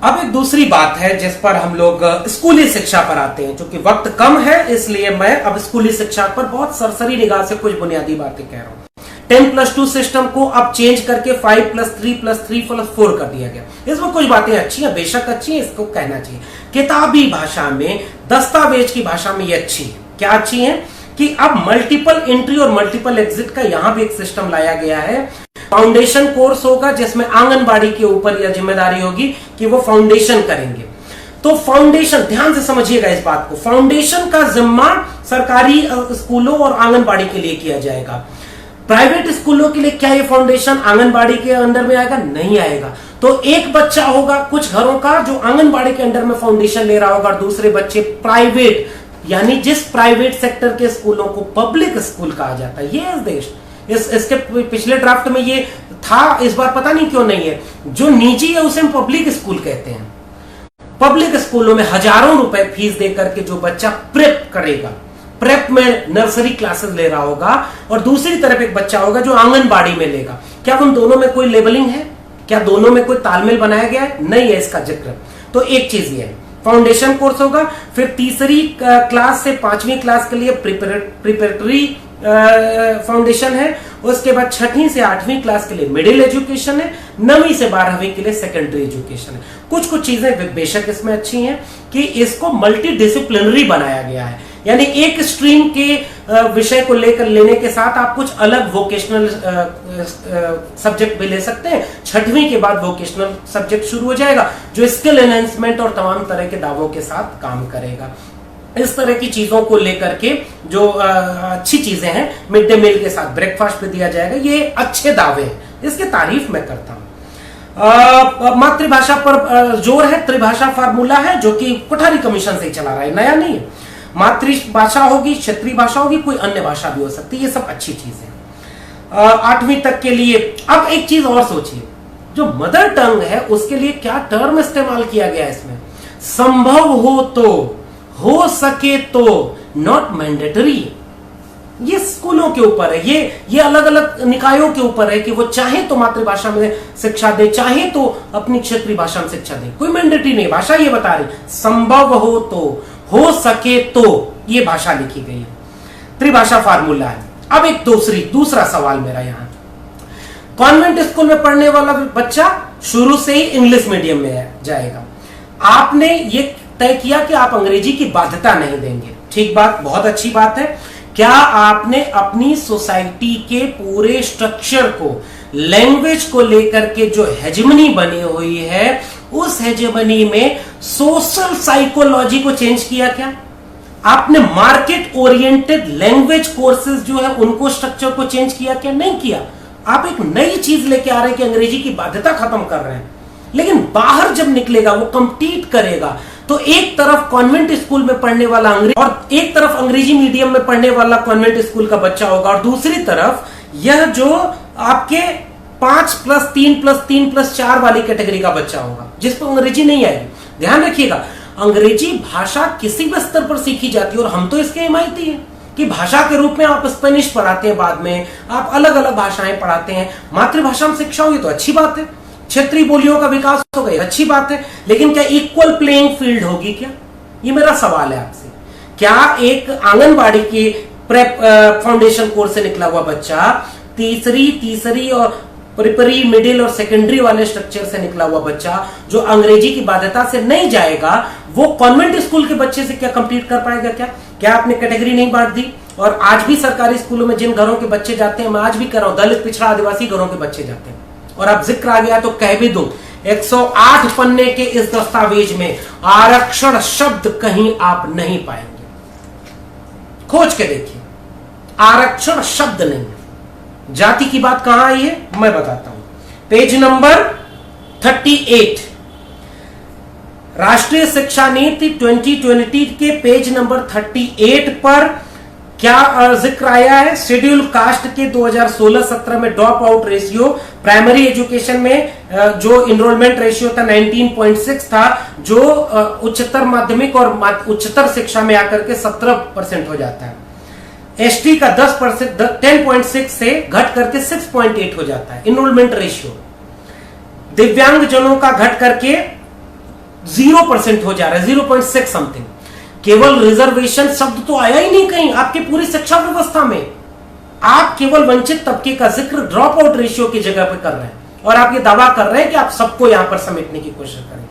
अब एक दूसरी बात है जिस पर हम लोग स्कूली शिक्षा पर आते हैं। चूंकि वक्त कम है इसलिए मैं अब स्कूली शिक्षा पर बहुत सरसरी निगाह से कुछ बुनियादी बातें कह रहा हूं। 10+2 सिस्टम को अब चेंज करके 5+3+3+4 कर दिया गया। इसमें कुछ बातें अच्छी हैं, बेशक अच्छी हैं, इसको कहना चाहिए। किताबी भाषा में, दस्तावेज की भाषा में ये अच्छी है। क्या अच्छी है कि अब मल्टीपल एंट्री और मल्टीपल एग्जिट का यहां भी एक सिस्टम लाया गया है। फाउंडेशन कोर्स होगा जिसमें आंगनबाड़ी के ऊपर यह जिम्मेदारी होगी कि वो फाउंडेशन करेंगे। तो फाउंडेशन, ध्यान से समझिएगा इस बात को, फाउंडेशन का जिम्मा सरकारी स्कूलों और आंगनबाड़ी के लिए किया जाएगा। प्राइवेट स्कूलों के लिए क्या ये फाउंडेशन आंगनबाड़ी के अंडर में आएगा? नहीं आएगा। तो एक बच्चा होगा कुछ घरों का जो आंगनबाड़ी के अंडर में फाउंडेशन ले रहा होगा, और दूसरे बच्चे प्राइवेट, यानी जिस प्राइवेट सेक्टर के स्कूलों को पब्लिक स्कूल कहा जाता है। ये देश इसके पिछले ड्राफ्ट में ये था, इस बार पता नहीं क्यों नहीं है। जो निजी है उसे हम पब्लिक स्कूल कहते हैं। पब्लिक स्कूलों में हजारों रुपए फीस देकर के जो बच्चा प्रेप करेगा, प्रेप में नर्सरी क्लासेस ले रहा होगा, और दूसरी तरफ एक बच्चा होगा जो आंगनबाड़ी में लेगा। क्या उन दोनों में कोई लेबलिंग है? क्या दोनों में कोई तालमेल बनाया गया है? नहीं है इसका जिक्र। तो एक चीज ये है, फाउंडेशन कोर्स होगा, फिर तीसरी क्लास से 5वीं क्लास के लिए प्रिपरेटरी फाउंडेशन है, उसके बाद 6वीं से 8वीं क्लास के लिए मिडिल एजुकेशन है, 9वीं से 12वीं के लिए सेकेंडरी एजुकेशन है। कुछ कुछ चीजें बेशक इसमें अच्छी हैं कि इसको मल्टी डिसिप्लिनरी बनाया गया है, यानी एक स्ट्रीम के विषय को लेकर लेने के साथ आप कुछ अलग वोकेशनल सब्जेक्ट भी ले सकते हैं। 6वीं के बाद वोकेशनल सब्जेक्ट शुरू हो जाएगा जो स्किल एनहेंसमेंट और तमाम तरह के दावों के साथ काम करेगा। इस तरह की चीजों को लेकर के जो अच्छी चीजें हैं, मिड डे मील के साथ ब्रेकफास्ट पे दिया जाएगा, ये अच्छे दावे हैं, इसकी तारीफ मैं करता हूं। मातृभाषा पर जोर है, त्रिभाषा फार्मूला है जो कि कोठारी कमीशन से ही चला रहा है, नया नहीं है। मातृभाषा होगी, क्षेत्रीय भाषा होगी, कोई अन्य भाषा भी हो सकती है, ये सब अच्छी चीज है। 8वीं तक के लिए अब एक चीज और सोचिए, जो मदर टंग है उसके लिए क्या टर्म इस्तेमाल किया गया है इसमें? संभव हो तो, हो सके तो, नॉट मैंडेटरी। ये स्कूलों के ऊपर है, ये अलग अलग निकायों के ऊपर है कि वो चाहे तो मातृभाषा में शिक्षा दे, चाहे तो अपनी क्षेत्रीय भाषा में शिक्षा दे, कोई मैंडेटरी नहीं। भाषा ये बता रही संभव हो तो, हो सके तो, ये भाषा लिखी गई है, त्रिभाषा फार्मूला है। अब एक दूसरा सवाल मेरा यहां, कॉन्वेंट स्कूल में पढ़ने वाला बच्चा शुरू से ही इंग्लिश मीडियम में जाएगा। आपने ये तय किया कि आप अंग्रेजी की बाध्यता नहीं देंगे, ठीक बात, बहुत अच्छी बात है। क्या आपने अपनी सोसाइटी के पूरे स्ट्रक्चर को, लैंग्वेज को लेकर के जो हेजेमनी बनी हुई है, उस हेजेमनी में सोशल साइकोलॉजी को चेंज किया? क्या आपने मार्केट ओरिएंटेड लैंग्वेज कोर्सेज जो है उनको, स्ट्रक्चर को चेंज किया? क्या नहीं किया। आप एक नई चीज लेके आ रहे हैं कि अंग्रेजी की बाध्यता खत्म कर रहे हैं, लेकिन बाहर जब निकलेगा वो कंपीट करेगा। तो एक तरफ कॉन्वेंट स्कूल में पढ़ने वाला अंग्रेजी, और एक तरफ अंग्रेजी मीडियम में पढ़ने वाला कॉन्वेंट स्कूल का बच्चा होगा, और दूसरी तरफ यह जो आपके 5+3+3+4 वाली कैटेगरी का बच्चा होगा जिस पर अंग्रेजी नहीं आएगी। ध्यान रखिएगा, अंग्रेजी भाषा किसी भी स्तर पर सीखी जाती है, और हम तो इसके हिमायती हैं कि भाषा के रूप में आप स्पेनिश पढ़ाते हैं, बाद में आप अलग अलग भाषाएं पढ़ाते हैं। मातृभाषा में शिक्षा होगी तो अच्छी बात है, क्षेत्रीय बोलियों का विकास हो गया, अच्छी बात है, लेकिन क्या इक्वल प्लेइंग फील्ड होगी? क्या, ये मेरा सवाल है आपसे। क्या एक आंगनबाड़ी के प्रेप फाउंडेशन कोर्स से निकला हुआ बच्चा तीसरी और प्रिपरी, मिडिल और सेकेंडरी वाले स्ट्रक्चर से निकला हुआ बच्चा जो अंग्रेजी की बाध्यता से नहीं जाएगा, वो कॉन्वेंट स्कूल के बच्चे से क्या कंप्लीट कर पाएगा? क्या आपने कैटेगरी नहीं बांट दी? और आज भी सरकारी स्कूलों में जिन घरों के बच्चे जाते हैं, मैं आज भी कह रहा हूं, दलित, पिछड़ा, आदिवासी घरों के बच्चे जाते हैं। और अब जिक्र आ गया तो कह भी दूं, 108 पन्ने के इस दस्तावेज में आरक्षण शब्द कहीं आप नहीं पाएंगे, खोज के देखिए, आरक्षण शब्द नहीं। जाति की बात कहां आई है मैं बताता हूं। पेज नंबर 38, राष्ट्रीय शिक्षा नीति 2020 के पेज नंबर 38 पर क्या जिक्र आया है? शेड्यूल कास्ट के 2016-17 में drop out ratio primary education में जो इनरोलमेंट रेशियो था 19.6 था, जो उच्चतर माध्यमिक और उच्चतर शिक्षा में आकर के 17% हो जाता है। एसटी का 10% 10.6 से घट करके 6.8 हो जाता है इनरोलमेंट रेशियो। दिव्यांग जनों का घट करके 0% हो जा रहा है, 0.6 समथिंग। केवल रिजर्वेशन शब्द तो आया ही नहीं कहीं आपके पूरी शिक्षा व्यवस्था में। आप केवल वंचित तबके का जिक्र ड्रॉप आउट रेशियो की जगह पर कर रहे हैं और आप ये दावा कर रहे हैं कि आप सबको यहां पर समेटने की कोशिश करें।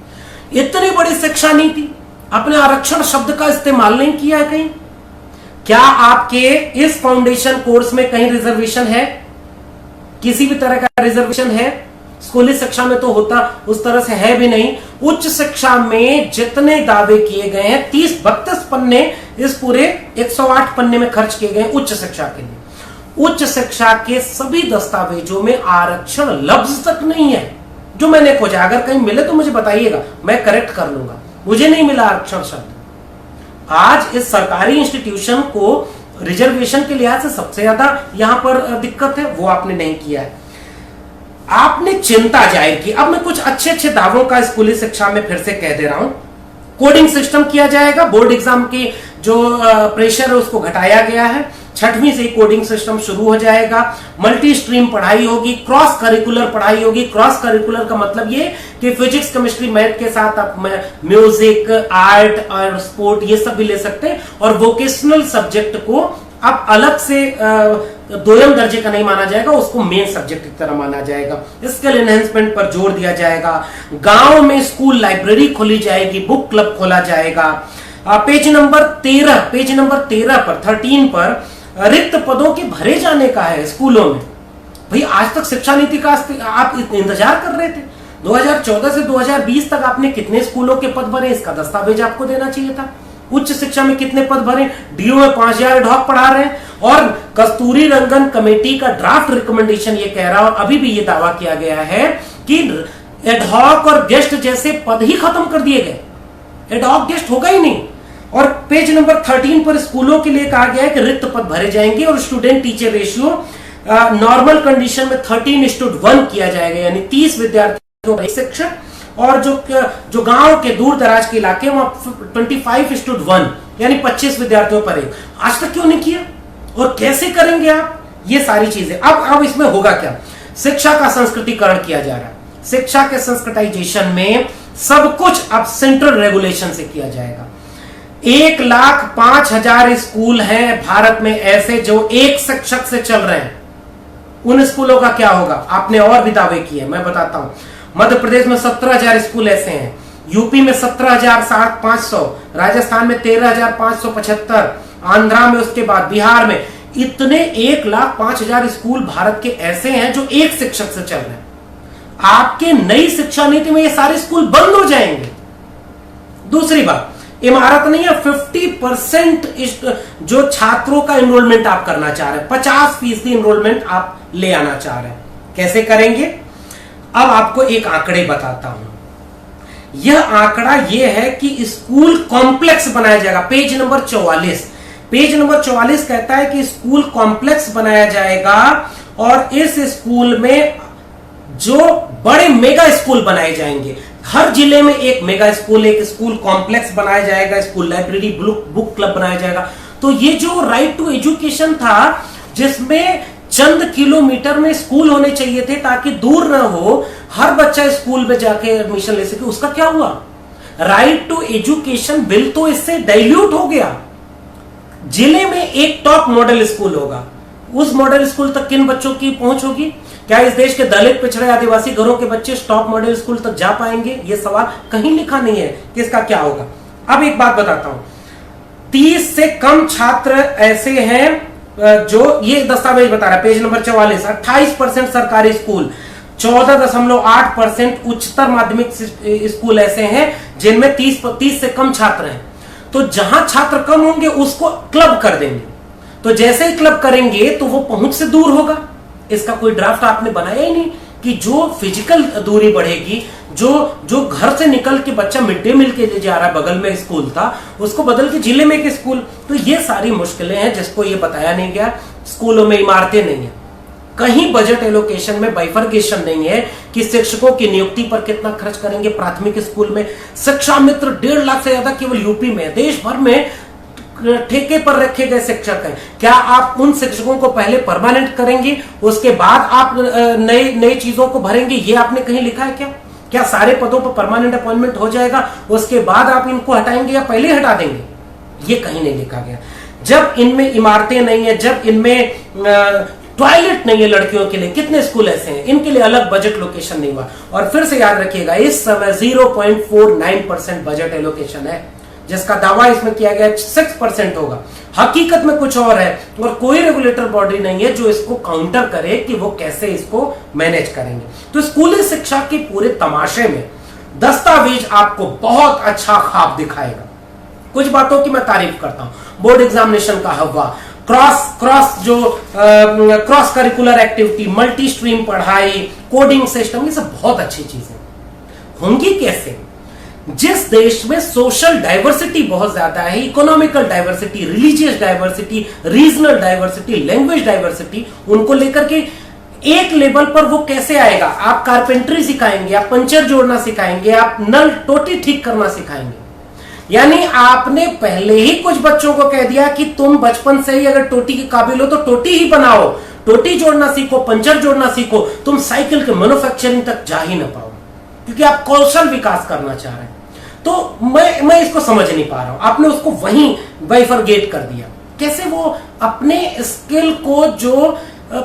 इतनी बड़ी शिक्षा नीति, आपने आरक्षण शब्द का इस्तेमाल नहीं किया है कहीं। क्या आपके इस फाउंडेशन कोर्स में कहीं रिजर्वेशन है? किसी भी तरह का रिजर्वेशन है? स्कूली शिक्षा में तो होता उस तरह से है भी नहीं। उच्च शिक्षा में जितने दावे किए गए हैं 32 पन्ने इस पूरे 108 पन्ने में खर्च किए गए उच्च शिक्षा के लिए। उच्च शिक्षा के सभी दस्तावेजों में आरक्षण लफ्ज तक नहीं है जो मैंने खोजा। अगर कहीं मिले तो मुझे बताइएगा, मैं करेक्ट कर लूंगा। मुझे नहीं मिला आरक्षण शब्द। आज इस सरकारी इंस्टीट्यूशन को रिजर्वेशन के लिहाज से सबसे ज्यादा यहां पर दिक्कत है, वो आपने नहीं किया है। आपने चिंता जाहिर की। अब मैं कुछ अच्छे अच्छे दावों का स्कूली शिक्षा में फिर से कह दे रहा हूं। कोडिंग सिस्टम किया जाएगा, बोर्ड एग्जाम की जो प्रेशर है उसको घटाया गया है। 6वीं से ही कोडिंग सिस्टम शुरू हो जाएगा। मल्टी स्ट्रीम पढ़ाई होगी, क्रॉस करिकुलर पढ़ाई होगी। क्रॉस करिकुलर का मतलब ये कि फिजिक्स, केमिस्ट्री, मैथ के साथ आप म्यूजिक, आर्ट और स्पोर्ट ये सब भी ले सकते हैं। और वोकेशनल सब्जेक्ट को अब अलग से दोयम दर्जे का नहीं माना जाएगा, उसको मेन सब्जेक्ट की तरह माना जाएगा। स्किल एनहेंसमेंट पर जोर दिया जाएगा। गांव में स्कूल लाइब्रेरी खोली जाएगी, बुक क्लब खोला जाएगा। पेज नंबर 13 पर 13 पर रिक्त पदों के भरे जाने का है स्कूलों में। भाई आज तक शिक्षा नीति का आप इंतजार कर रहे थे। 2014 से 2020 तक आपने कितने स्कूलों के पद भरे, इसका दस्तावेज आपको देना चाहिए था। उच्च शिक्षा में कितने पद भरे, डीओ में 5000 एडहॉक पढ़ा रहे हैं। और कस्तूरी रंगन कमेटी का ड्राफ्ट रिकमेंडेशन ये कह रहा है, और अभी भी ये दावा किया गया है कि एडहॉक और गेस्ट जैसे पद ही खत्म कर दिए गए, एडहॉक गेस्ट होगा ही नहीं। और पेज नंबर 13 पर स्कूलों के लिए कहा गया है कि रिक्त पद भरे जाएंगे और student teacher ratio normal condition में 13:1 किया जाएगा, यानी 30 विद्यार्थियों का शिक्षक। और जो गांव के दूर दराज के इलाके वहां 25:1 यानी 25 विद्यार्थियों पर एक। आज तक क्यों नहीं किया और कैसे करेंगे आप? ये सारी चीजें अब इसमें होगा क्या? शिक्षा का संस्कृतिकरण किया जा रहा है। शिक्षा के संस्कृताइजेशन में सब कुछ अब सेंट्रल रेगुलेशन से किया जाएगा। 1,05,000 स्कूल हैं भारत में ऐसे जो एक शिक्षक से चल रहे हैं। उन स्कूलों का क्या होगा? आपने और भी दावे किए, मैं बताता हूं। मध्य प्रदेश में 17,000 स्कूल ऐसे हैं, यूपी में 17,500, राजस्थान में 13,575, आंध्रा में, उसके बाद बिहार में। इतने 1,05,000 स्कूल भारत के ऐसे हैं जो एक शिक्षक से चल रहे हैं। आपके नई शिक्षा नीति में ये सारे स्कूल बंद हो जाएंगे। दूसरी बात, इमारत नहीं है, 50% जो छात्रों का एनरोलमेंट आप करना चाह रहे हैं, 50% एनरोलमेंट आप ले आना चाह रहे हैं। कैसे करेंगे? अब आपको एक आंकड़े बताता हूं। यह आंकड़ा यह है कि स्कूल कॉम्प्लेक्स बनाया जाएगा। पेज नंबर 44 कहता है कि स्कूल कॉम्प्लेक्स बनाया जाएगा और इस स्कूल में जो बड़े मेगा स्कूल बनाए जाएंगे। हर जिले में एक मेगा स्कूल, एक स्कूल कॉम्प्लेक्स बनाया जाएगा, स्कूल लाइब्रेरी, बुक क्लब बनाया जाएगा। तो ये जो राइट टू एजुकेशन था, जिसमें चंद किलोमीटर में स्कूल होने चाहिए थे ताकि दूर ना हो, हर बच्चा स्कूल में जाके एडमिशन ले सके, उसका क्या हुआ? राइट टू एजुकेशन बिल तो इससे डाइल्यूट हो गया। जिले में एक टॉप मॉडल स्कूल होगा, उस मॉडल स्कूल तक किन बच्चों की पहुंच होगी? क्या इस देश के दलित, पिछड़े, आदिवासी घरों के बच्चे टॉप मॉडल स्कूल तक जा पाएंगे? यह सवाल कहीं लिखा नहीं है कि इसका क्या होगा। अब एक बात बताता हूं, 30 से कम छात्र ऐसे हैं जो ये दस्तावेज बता रहा है, पेज नंबर 44। 28% सरकारी स्कूल, 14.8% उच्चतर माध्यमिक स्कूल ऐसे हैं जिनमें 30 से कम छात्र हैं। तो जहां छात्र कम होंगे उसको क्लब कर देंगे। तो जैसे ही क्लब करेंगे तो वो पहुंच से दूर होगा। इसका कोई ड्राफ्ट आपने बनाया ही नहीं कि जो फिजिकल दूरी बढ़ेगी, जो घर से निकल के बच्चा मिड डे मील के लिए जा रहा है, बगल में स्कूल था उसको बदल के जिले में एक स्कूल, तो ये सारी मुश्किलें हैं जिसको ये बताया नहीं गया। स्कूलों में इमारतें नहीं है, कहीं बजट एलोकेशन में बाइफर्केशन नहीं है कि शिक्षकों की नियुक्ति पर कितना खर्च करेंगे। प्राथमिक स्कूल में शिक्षा मित्र 1.5 लाख से ज्यादा केवल यूपी में, देश भर में ठेके पर रखे गए शिक्षक हैं। क्या आप उन शिक्षकों को पहले परमानेंट करेंगे, उसके बाद आप नई चीजों को भरेंगे? ये आपने कहीं लिखा है क्या सारे पदों पर परमानेंट अपॉइंटमेंट हो जाएगा उसके बाद आप इनको हटाएंगे या पहले हटा देंगे? ये कहीं नहीं लिखा गया। जब इनमें इमारतें नहीं है, जब इनमें टॉयलेट नहीं है लड़कियों के लिए, कितने स्कूल ऐसे हैं इनके लिए अलग बजट लोकेशन नहीं हुआ। और फिर से याद रखिएगा, इस समय 0.49% बजट एलोकेशन है, जिसका दावा इसमें किया गया 6% होगा। हकीकत में कुछ और है और कोई रेगुलेटर बॉडी नहीं है जो इसको काउंटर करे कि वो कैसे इसको मैनेज करेंगे। तो स्कूली शिक्षा के पूरे तमाशे में दस्तावेज आपको बहुत अच्छा ख्वाब दिखाएगा। कुछ बातों की मैं तारीफ करता हूं, बोर्ड एग्जामिनेशन का हवा, cross curricular activity, multi stream पढ़ाई, कोडिंग सिस्टम, ये सब बहुत अच्छी चीजें होंगी। कैसे? जिस देश में सोशल डाइवर्सिटी बहुत ज्यादा है, economical diversity, religious diversity, regional diversity, language diversity, उनको लेकर के एक लेवल पर वो कैसे आएगा? आप कारपेंटरी सिखाएंगे, आप पंचर जोड़ना सिखाएंगे, आप नल टोटी ठीक करना सिखाएंगे। यानी आपने पहले ही कुछ बच्चों को कह दिया कि तुम बचपन से ही अगर टोटी के काबिल हो तो टोटी ही बनाओ, टोटी जोड़ना सीखो, पंचर जोड़ना सीखो, तुम साइकिल के मैन्युफैक्चरिंग तक जा ही ना पाओ, क्योंकि आप कौशल विकास करना चाह रहे हैं। तो मैं इसको समझ नहीं पा रहा हूं। आपने उसको वहीं बाइफरगेट कर दिया। कैसे वो अपने स्किल को, जो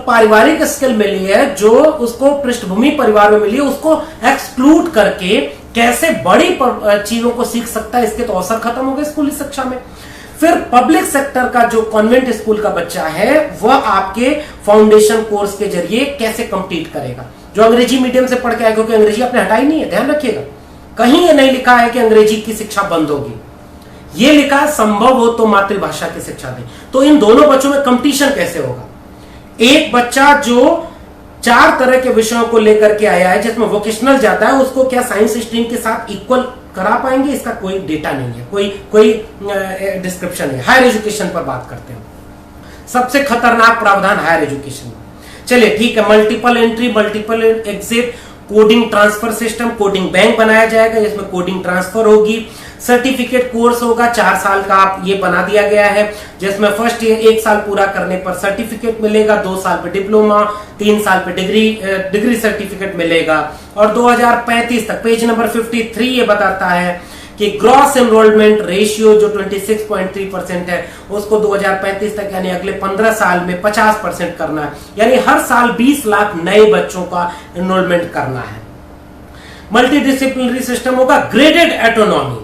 पारिवारिक स्किल मिली है, जो उसको पृष्ठभूमि परिवार में मिली है, उसको एक्सक्लूड करके कैसे बड़ी चीजों को सीख सकता है? इसके तो अवसर खत्म हो गए स्कूली शिक्षा में। फिर पब्लिक सेक्टर का जो कॉन्वेंट स्कूल का बच्चा है वह आपके फाउंडेशन कोर्स के जरिए कैसे कंप्लीट करेगा? जो अंग्रेजी मीडियम से पढ़ के आएगा, क्योंकि अंग्रेजी आपने हटाई नहीं है, ध्यान रखिएगा। कहीं ये नहीं लिखा है कि अंग्रेजी की शिक्षा बंद होगी, ये लिखा है संभव हो तो मातृभाषा की शिक्षा दें। तो इन दोनों बच्चों में कंपटीशन कैसे होगा? एक बच्चा जो 4 तरह के विषयों को लेकर के आया है, जिसमें वोकेशनल जाता है, उसको क्या साइंस स्ट्रीम के साथ इक्वल करा पाएंगे? इसका कोई डेटा नहीं है, कोई डिस्क्रिप्शन है। हायर एजुकेशन पर बात करते हैं, सबसे खतरनाक प्रावधान हायर एजुकेशन में। चलिए ठीक है, multiple entry, multiple exit, coding transfer system, coding bank बनाया जाएगा जिसमें कोडिंग ट्रांसफर होगी। सर्टिफिकेट कोर्स होगा 4 साल का, आप ये बना दिया गया है, जिसमें फर्स्ट ईयर 1 साल पूरा करने पर सर्टिफिकेट मिलेगा, 2 साल पे डिप्लोमा, 3 साल पे डिग्री सर्टिफिकेट मिलेगा। और 2035 तक, पेज नंबर 53 ये बताता है कि ग्रॉस एनरोलमेंट रेशियो जो 26.3% है, उसको 2035 तक यानी अगले 15 साल में 50% करना है। यानी हर साल 20 लाख नए बच्चों का एनरोलमेंट करना है। मल्टी डिसिप्लिनरी सिस्टम होगा, ग्रेडेड ऑटोनॉमी।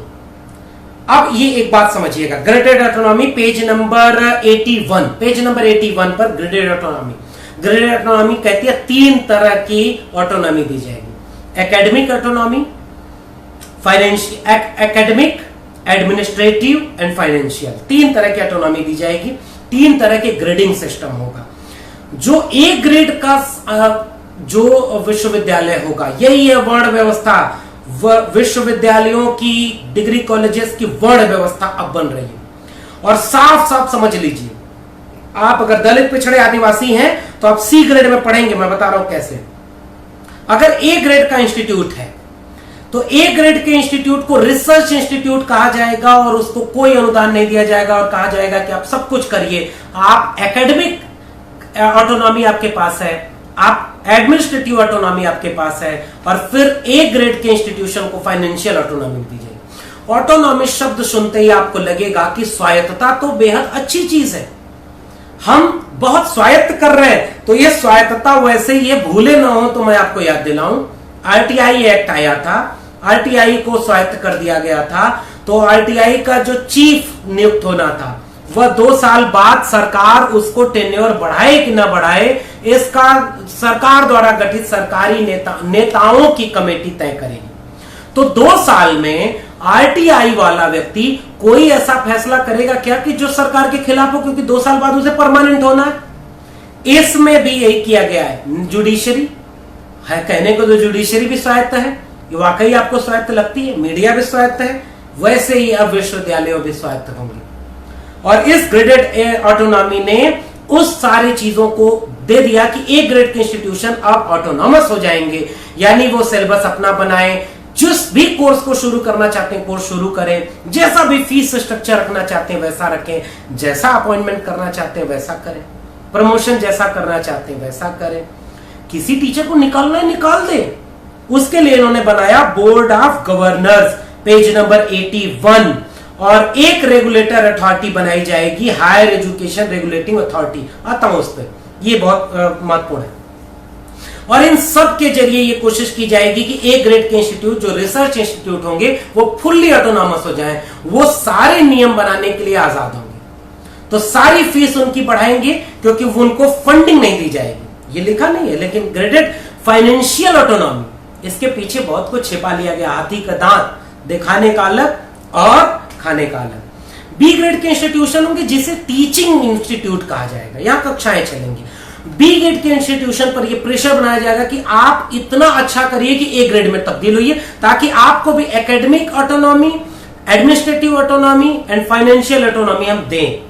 अब ये एक बात समझिएगा, graded autonomy page number 81, page number 81 पर ग्रेडेड ऑटोनॉमी। ग्रेडेड ऑटोनॉमी कहती है 3 तरह की ऑटोनॉमी दी जाएगी, academic autonomy, academic, administrative and financial. 3 तरह की ऑटोनॉमी दी जाएगी, 3 तरह के ग्रेडिंग सिस्टम होगा। जो ए ग्रेड का जो विश्वविद्यालय होगा, यही है वर्ण व्यवस्था। विश्वविद्यालयों की, डिग्री कॉलेजेस की वर्ण व्यवस्था अब बन रही है। और साफ साफ समझ लीजिए, आप अगर दलित पिछड़े आदिवासी हैं तो आप सी ग्रेड में पढ़ेंगे, मैं बता रहा हूं कैसे। अगर ए ग्रेड का इंस्टीट्यूट है तो ए ग्रेड के इंस्टीट्यूट को रिसर्च इंस्टीट्यूट कहा जाएगा और उसको कोई अनुदान नहीं दिया जाएगा और कहा जाएगा कि आप सब कुछ करिए। आप एकेडमिक ऑटोनॉमी आपके पास है, आप एडमिनिस्ट्रेटिव ऑटोनॉमी आपके पास है, और फिर ए ग्रेड के इंस्टीट्यूशन को फाइनेंशियल ऑटोनॉमी दी जाएगी। ऑटोनॉमी शब्द सुनते ही आपको लगेगा कि स्वायत्तता तो बेहद अच्छी चीज है, हम बहुत स्वायत्त कर रहे हैं। तो ये स्वायत्तता वैसे ये भूले ना हो तो मैं आपको याद दिलाऊं, आरटीआई एक्ट आया था, आरटीआई को स्वायत्त कर दिया गया था। तो आरटीआई का जो चीफ नियुक्त होना था वह 2 साल बाद सरकार उसको टेन्योर बढ़ाए कि ना बढ़ाए, इसका सरकार द्वारा गठित सरकारी नेताओं की कमेटी तय करेगी। तो 2 साल में आरटीआई वाला व्यक्ति कोई ऐसा फैसला करेगा क्या कि जो सरकार के खिलाफ हो, क्योंकि 2 साल बाद उसे परमानेंट होना है। इसमें भी यही किया गया है। जुडिशरी, है कहने को तो जुडिशरी भी स्वायत्त है, ये वाकई आपको स्वायत्त लगती है, मीडिया भी स्वायत्त है, वैसे ही अब विश्वविद्यालय भी स्वायत्त होंगे। और इस ग्रेडेड ऑटोनॉमी ने उस सारी चीजों को दे दिया कि एक ग्रेड के इंस्टीट्यूशन अब ऑटोनॉमस हो जाएंगे, यानी वो सिलेबस अपना बनाए, जिस भी कोर्स को शुरू करना चाहते हैं कोर्स शुरू करें, जैसा भी फीस स्ट्रक्चर रखना चाहते हैं वैसा रखें, जैसा अपॉइंटमेंट करना चाहते हैं वैसा करें, प्रमोशन जैसा करना चाहते हैं वैसा करें, किसी टीचर को निकालना है निकाल दे। उसके लिए इन्होंने बनाया board of governors, page number 81, और एक रेगुलेटर अथॉरिटी बनाई जाएगी, हायर एजुकेशन रेगुलेटिंग अथॉरिटी। आता हूं उस पर, ये बहुत महत्वपूर्ण है। और इन सब के जरिए ये कोशिश की जाएगी कि एक ग्रेड के इंस्टीट्यूट जो रिसर्च इंस्टीट्यूट होंगे वो फुल्ली ऑटोनॉमस हो जाएं, वो सारे नियम बनाने के लिए आजाद होंगे। तो सारी फीस उनकी बढ़ाएंगे क्योंकि उनको फंडिंग नहीं दी जाएगी, ये लिखा नहीं है, लेकिन ग्रेडेड फाइनेंशियल ऑटोनॉमी, इसके पीछे बहुत कुछ छिपा लिया गया, हाथी का दांत, दिखाने का अलग और खाने का अलग। बी ग्रेड के इंस्टीट्यूशन होंगे जिसे टीचिंग इंस्टीट्यूट कहा जाएगा, यहां कक्षाएं चलेंगी। बी ग्रेड के इंस्टीट्यूशन पर यह प्रेशर बनाया जाएगा कि आप इतना अच्छा करिए कि ए ग्रेड में तब्दील होइए, ताकि आपको भी academic autonomy, administrative autonomy and financial autonomy हम दें।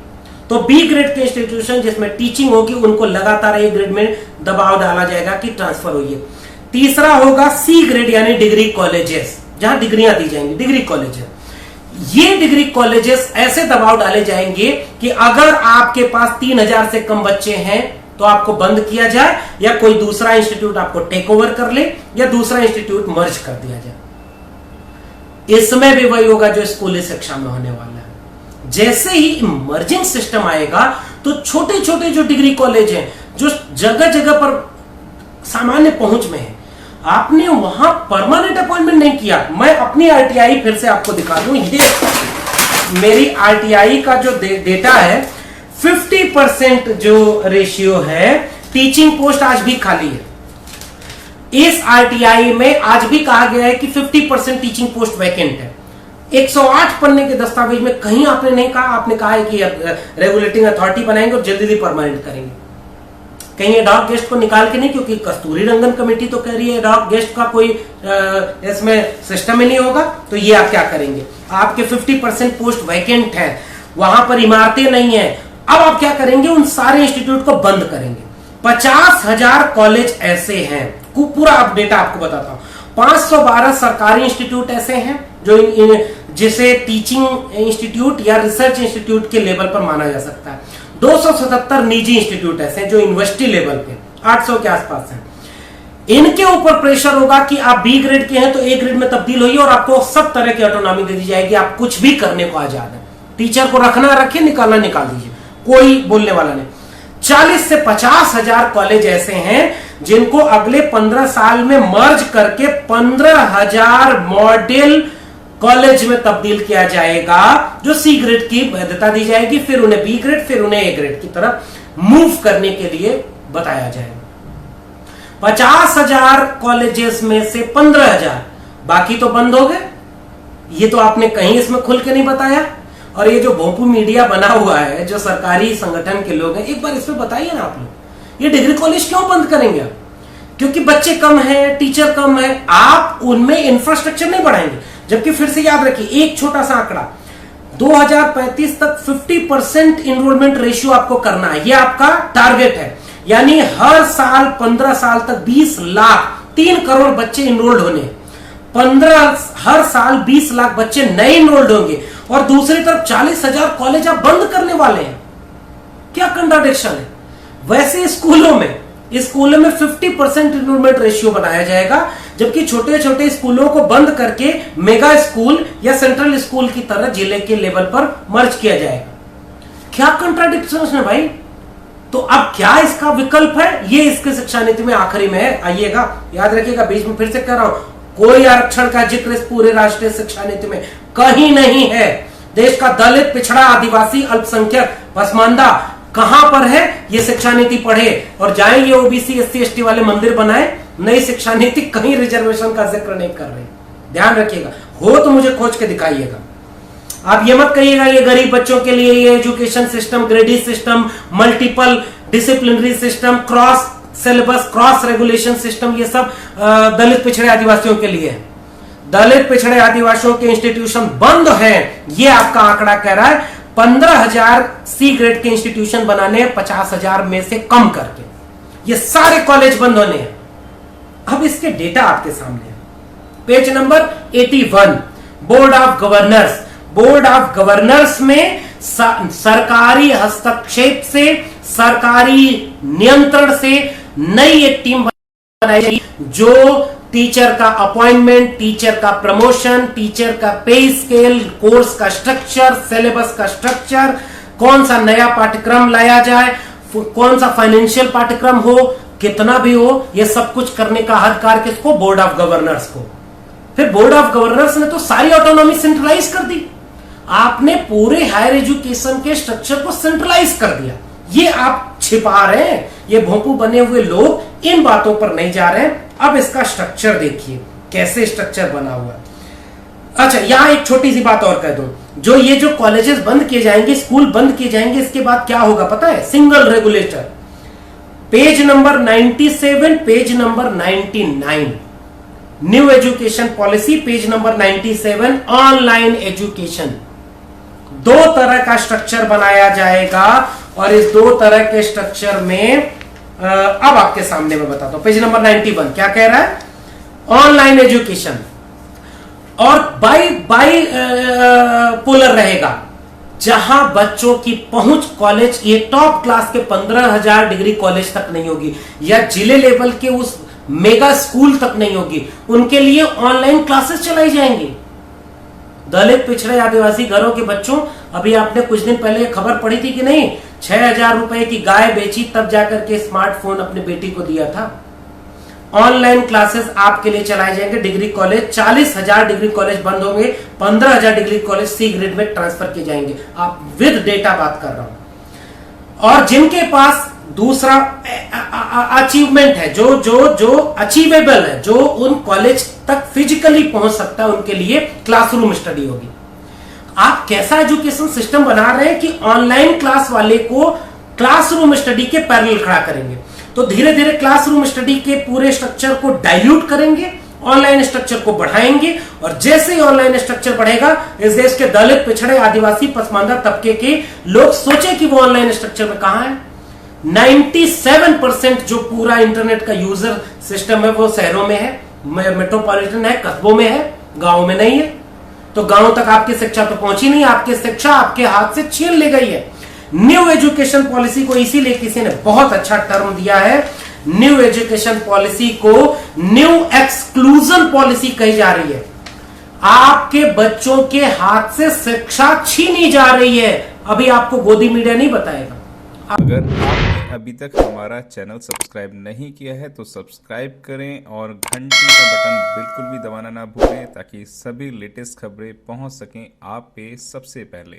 तो बी ग्रेड के इंस्टीट्यूशन जिसमें टीचिंग होगी उनको लगातार ए ग्रेड में दबाव डाला जाएगा कि ट्रांसफर होइए। तीसरा होगा सी ग्रेड यानी डिग्री कॉलेजेस, जहां डिग्रियां दी जाएंगी, डिग्री कॉलेज। ये डिग्री कॉलेजेस ऐसे दबाव डाले जाएंगे कि अगर आपके पास 3000 से कम बच्चे हैं तो आपको बंद किया जाए, या कोई दूसरा इंस्टीट्यूट आपको टेक ओवर कर ले, या दूसरा इंस्टीट्यूट मर्ज कर दिया जाए। इसमें भी वही होगा जो स्कूली शिक्षा में होने वाला है। जैसे ही मर्जिंग सिस्टम आएगा तो छोटे छोटे जो डिग्री कॉलेज हैं, जो जगह जगह पर सामान्य पहुंच में है, आपने वहां परमानेंट अपॉइंटमेंट नहीं किया। मैं अपनी आरटीआई फिर से आपको दिखा दूं, ये मेरी आरटीआई का जो डेटा है, 50% जो रेशियो है टीचिंग पोस्ट आज भी खाली है। इस आरटीआई में आज भी कहा गया है कि 50% टीचिंग पोस्ट वैकेंट है। 108 पन्ने के दस्तावेज में कहीं आपने नहीं कहा, आपने कहा है कि रेगुलेटिंग अथॉरिटी बनाएंगे और जल्दी ही परमानेंट करेंगे। कहीं एडॉक गेस्ट को निकाल के नहीं, क्योंकि कस्तूरी रंगन कमेटी तो कह रही है एडॉक गेस्ट का कोई इसमें सिस्टम ही नहीं होगा, तो ये आप क्या करेंगे? आपके 50% पोस्ट वैकेंट है, वहां पर इमारतें नहीं है। अब आप क्या करेंगे? उन सारे इंस्टीट्यूट को बंद करेंगे। 50,000 कॉलेज ऐसे हैं, पूरा आप डेटा आपको बताता हूं। 512 सरकारी इंस्टीट्यूट ऐसे हैं जो जिसे टीचिंग इंस्टीट्यूट या रिसर्च इंस्टीट्यूट के लेवल पर माना जा सकता है। 277 निजी इंस्टीट्यूट ऐसे हैं जो यूनिवर्सिटी लेवल पे 800 के आसपास हैं। इनके ऊपर प्रेशर होगा कि आप बी ग्रेड के हैं तो ए ग्रेड में तब्दील होइए और आपको सब तरह की ऑटोनॉमी दे दी जाएगी, आप कुछ भी करने को आजाद है। टीचर को रखना रखिए, निकालना निकाल दीजिए, कोई बोलने वाला नहीं। 40 से 50,000 कॉलेज ऐसे हैं जिनको अगले 15 साल में मर्ज करके 15,000 मॉडल कॉलेज में तब्दील किया जाएगा, जो सी ग्रेड की वैधता दी जाएगी, फिर उन्हें बी ग्रेड, फिर उन्हें ए ग्रेड की तरफ मूव करने के लिए बताया जाएगा। 50,000 कॉलेजेस में से 15,000 बाकी तो बंद हो गए। ये तो आपने कहीं इसमें खुल के नहीं बताया। और ये जो भोंपू मीडिया बना हुआ है, जो सरकारी संगठन के लोग हैं, एक बार इसमें बताइए ना आप लोग, ये डिग्री कॉलेज क्यों बंद करेंगे आप? क्योंकि बच्चे कम हैं, टीचर कम है, आप उनमें इंफ्रास्ट्रक्चर नहीं बढ़ाएंगे। जबकि फिर से याद रखिए एक छोटा सा आंकड़ा, 2035 तक 50% इनरोलमेंट रेशियो आपको करना है, ये आपका टारगेट है। यानी हर साल 15 साल तक 20 लाख 3 करोड़ बच्चे इनरोल्ड होने, हर साल 20 लाख बच्चे नए इनरोल्ड होंगे, और दूसरी तरफ 40,000 कॉलेज आप बंद करने वाले हैं। क्या कंट्राडिक्शन है? वैसे स्कूलों में 50% इनरोलमेंट रेशियो बनाया जाएगा, जबकि छोटे छोटे स्कूलों को बंद करके मेगा स्कूल या सेंट्रल स्कूल की तरह जिले के लेवल पर मर्ज किया जाएगा। क्या कंट्राडिक्शन है भाई? तो अब क्या इसका विकल्प है? ये इसके शिक्षा नीति में आखिरी में है, आइएगा, याद रखिएगा। बीच में फिर से कह रहा हूं, कोई आरक्षण का जिक्र इस पूरे राष्ट्रीय शिक्षा नीति में कहीं नहीं है। देश का दलित, पिछड़ा, आदिवासी, अल्पसंख्यक, पसमानदा कहां पर है? ये शिक्षा नीति पढ़े और जाएं, ये ओबीसी एससी एसटी वाले मंदिर बनाए। नई शिक्षा नीति कहीं रिजर्वेशन का जिक्र नहीं कर रही, ध्यान रखिएगा। हो तो मुझे खोज के दिखाइएगा। आप ये मत कहिएगा ये गरीब बच्चों के लिए ये education system, grading system, multiple disciplinary system, cross syllabus, cross regulation system, ये सब दलित पिछड़े आदिवासियों के लिए है। दलित पिछड़े आदिवासियों के इंस्टीट्यूशन बंद हैं, ये आपका आंकड़ा कह रहा है। 15,000 सी ग्रेड के इंस्टीट्यूशन बनाने हैं 50,000 में से कम करके, ये सारे कॉलेज बंद होने हैं। अब इसके डेटा आपके सामने है। Page number 81, board of governors. Board of governors में सरकारी हस्तक्षेप से, सरकारी नियंत्रण से नई एक टीम बनाई जाएगी जो टीचर का अपॉइंटमेंट, टीचर का प्रमोशन, टीचर का पे स्केल, कोर्स का स्ट्रक्चर, सिलेबस का स्ट्रक्चर, कौन सा नया पाठ्यक्रम लाया जाए, कौन सा फाइनेंशियल पाठ्यक्रम हो, कितना भी हो, यह सब कुछ करने का अधिकार किसको? बोर्ड ऑफ गवर्नर्स को। फिर बोर्ड ऑफ गवर्नर्स ने तो सारी ऑटोनॉमी सेंट्रलाइज कर दी। आपने पूरे हायर एजुकेशन के स्ट्रक्चर को सेंट्रलाइज कर दिया। ये आप छिपा रहे हैं, ये भोंपू बने हुए लोग इन बातों पर नहीं जा रहे हैं। अब इसका स्ट्रक्चर देखिए कैसे स्ट्रक्चर बना हुआ है। अच्छा, यहां एक छोटी सी बात और कह दूं, जो कॉलेजेस बंद किए जाएंगे, स्कूल बंद किए जाएंगे, इसके बाद क्या होगा पता है? Single regulator. Page number 97, page number 99, new education policy, page number 97, online education. दो तरह का स्ट्रक्चर बनाया जाएगा और इस दो तरह के स्ट्रक्चर में अब आपके सामने मैं बताता हूं। पेज नंबर 91 क्या कह रहा है? ऑनलाइन एजुकेशन और बाई पोलर रहेगा, जहां बच्चों की पहुंच कॉलेज, ये टॉप क्लास के 15,000 डिग्री कॉलेज तक नहीं होगी या जिले लेवल के उस मेगा स्कूल तक नहीं होगी, उनके लिए ऑनलाइन क्लासेस चलाई जाएंगी। दलित पिछड़े आदिवासी घरों के बच्चों, अभी आपने कुछ दिन पहले खबर पढ़ी थी कि नहीं, 6,000 रुपए की गाय बेची तब जाकर के स्मार्टफोन अपने बेटी को दिया था। ऑनलाइन क्लासेस आपके लिए चलाए जाएंगे। डिग्री कॉलेज 40,000 डिग्री कॉलेज बंद होंगे, 15,000 डिग्री कॉलेज सी ग्रेड में ट्रांसफर किए जाएंगे। आप विद डेटा बात कर रहा हूं। और जिनके पास दूसरा अचीवमेंट है, जो अचीवेबल है, जो उन कॉलेज तक फिजिकली पहुंच सकता है, उनके लिए क्लासरूम स्टडी होगी। आप कैसा एजुकेशन सिस्टम बना रहे हैं कि ऑनलाइन क्लास वाले को क्लासरूम स्टडी के पैरेलल खड़ा करेंगे, तो धीरे धीरे क्लासरूम स्टडी के पूरे स्ट्रक्चर को डाइल्यूट करेंगे, ऑनलाइन स्ट्रक्चर को बढ़ाएंगे, और जैसे ही ऑनलाइन स्ट्रक्चर बढ़ेगा, इस देश के दलित पिछड़े आदिवासी पसमानदा तबके के लोग सोचे कि वो ऑनलाइन स्ट्रक्चर में कहां है। 97% जो पूरा इंटरनेट का यूजर सिस्टम है वो शहरों में है, मेट्रोपॉलिटन है, कस्बों में है, गांव में नहीं है। तो गांव तक आपकी शिक्षा तो पहुंची नहीं, आपकी शिक्षा आपके हाथ से छीन ली गई है। न्यू एजुकेशन पॉलिसी को इसीलिए किसी ने बहुत अच्छा टर्म दिया है, न्यू एजुकेशन पॉलिसी को न्यू एक्सक्लूजन पॉलिसी कही जा रही है। आपके बच्चों के हाथ से शिक्षा छीनी जा रही है। अभी आपको गोदी मीडिया नहीं बताएगा। अगर आपने अभी तक हमारा चैनल सब्सक्राइब नहीं किया है तो सब्सक्राइब करें और घंटी का बटन बिल्कुल भी दबाना ना भूलें, ताकि सभी लेटेस्ट खबरें पहुंच सकें आप पे सबसे पहले।